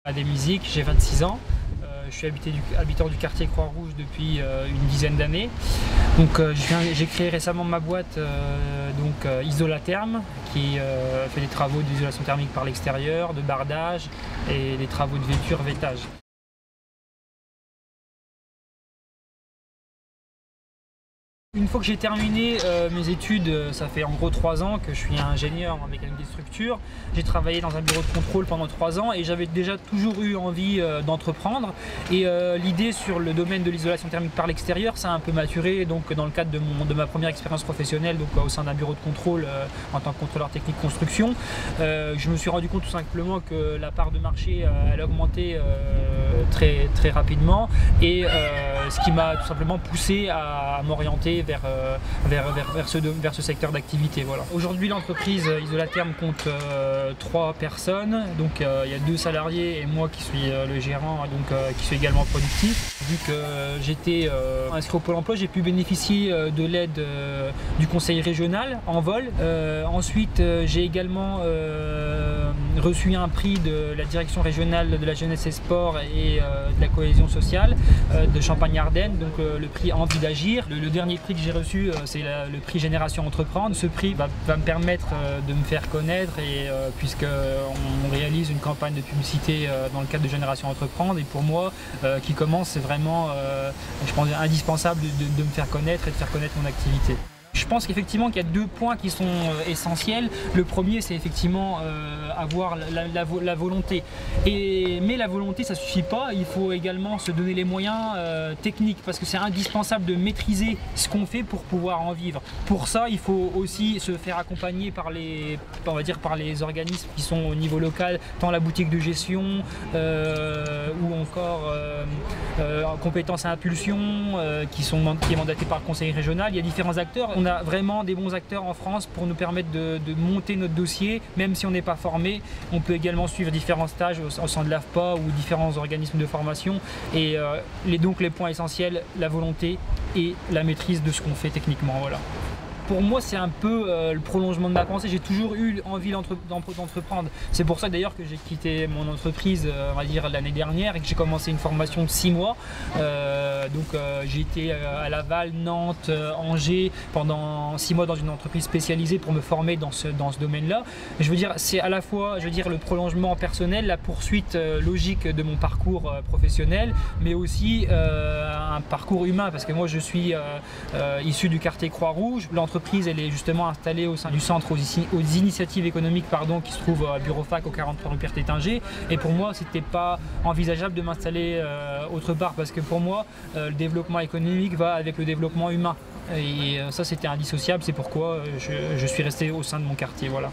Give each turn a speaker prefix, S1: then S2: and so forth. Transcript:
S1: Adémisic, j'ai 26 ans. Je suis habitant du quartier Croix-Rouge depuis une dizaine d'années. Donc j'ai créé récemment ma boîte Isolatherm qui fait des travaux d'isolation thermique par l'extérieur, de bardage et des travaux de vêtage. Une fois que j'ai terminé mes études, ça fait en gros 3 ans que je suis ingénieur en mécanique des structures. J'ai travaillé dans un bureau de contrôle pendant 3 ans et j'avais déjà toujours eu envie d'entreprendre. Et l'idée sur le domaine de l'isolation thermique par l'extérieur, ça a un peu maturé donc, dans le cadre de ma première expérience professionnelle donc, au sein d'un bureau de contrôle en tant que contrôleur technique construction. Je me suis rendu compte tout simplement que la part de marché elle augmentait très rapidement et ce qui m'a tout simplement poussé à m'orienter vers ce secteur d'activité. Voilà. Aujourd'hui, l'entreprise Isolatherm compte 3 personnes. Donc, il y a 2 salariés et moi qui suis le gérant, donc, qui suis également productif. Vu que j'étais inscrit au Pôle emploi, j'ai pu bénéficier de l'aide du conseil régional en vol. Ensuite, j'ai également reçu un prix de la direction régionale de la jeunesse et sport et de la cohésion sociale de Champagne-Ardenne, donc le prix Envie d'agir. Le dernier prix que j'ai reçu, c'est le prix Génération Entreprendre. Ce prix va me permettre de me faire connaître et puisqu'on réalise une campagne de publicité dans le cadre de Génération Entreprendre, et pour moi qui commence, c'est vraiment je pense, indispensable de me faire connaître et de faire connaître mon activité. Je pense qu'effectivement qu'il y a 2 points qui sont essentiels. Le premier, c'est effectivement avoir la volonté. Mais la volonté, ça ne suffit pas. Il faut également se donner les moyens techniques parce que c'est indispensable de maîtriser ce qu'on fait pour pouvoir en vivre. Pour ça, il faut aussi se faire accompagner par les organismes qui sont au niveau local, tant la boutique de gestion ou encore compétences à impulsion qui est mandatée par le conseil régional. Il y a différents acteurs. On a vraiment des bons acteurs en France pour nous permettre de monter notre dossier, même si on n'est pas formé. On peut également suivre différents stages au sein de l'AFPA ou différents organismes de formation. Et donc les points essentiels, la volonté et la maîtrise de ce qu'on fait techniquement. Voilà. Pour moi, c'est un peu le prolongement de ma pensée. J'ai toujours eu envie d'entreprendre. C'est pour ça d'ailleurs que j'ai quitté mon entreprise, on va dire, l'année dernière et que j'ai commencé une formation de 6 mois. J'ai été à Laval, Nantes, Angers pendant 6 mois dans une entreprise spécialisée pour me former dans ce domaine-là. Je veux dire, c'est à la fois, le prolongement personnel, la poursuite logique de mon parcours professionnel, mais aussi un parcours humain parce que moi, je suis issu du quartier Croix-Rouge. L'entreprise elle est justement installée au sein du centre aux initiatives économiques qui se trouve à Bureau-Fac au 43 rue Pierre-Tétinger. Et pour moi, c'était pas envisageable de m'installer autre part parce que pour moi, le développement économique va avec le développement humain. Et ça, c'était indissociable. C'est pourquoi je suis resté au sein de mon quartier. Voilà.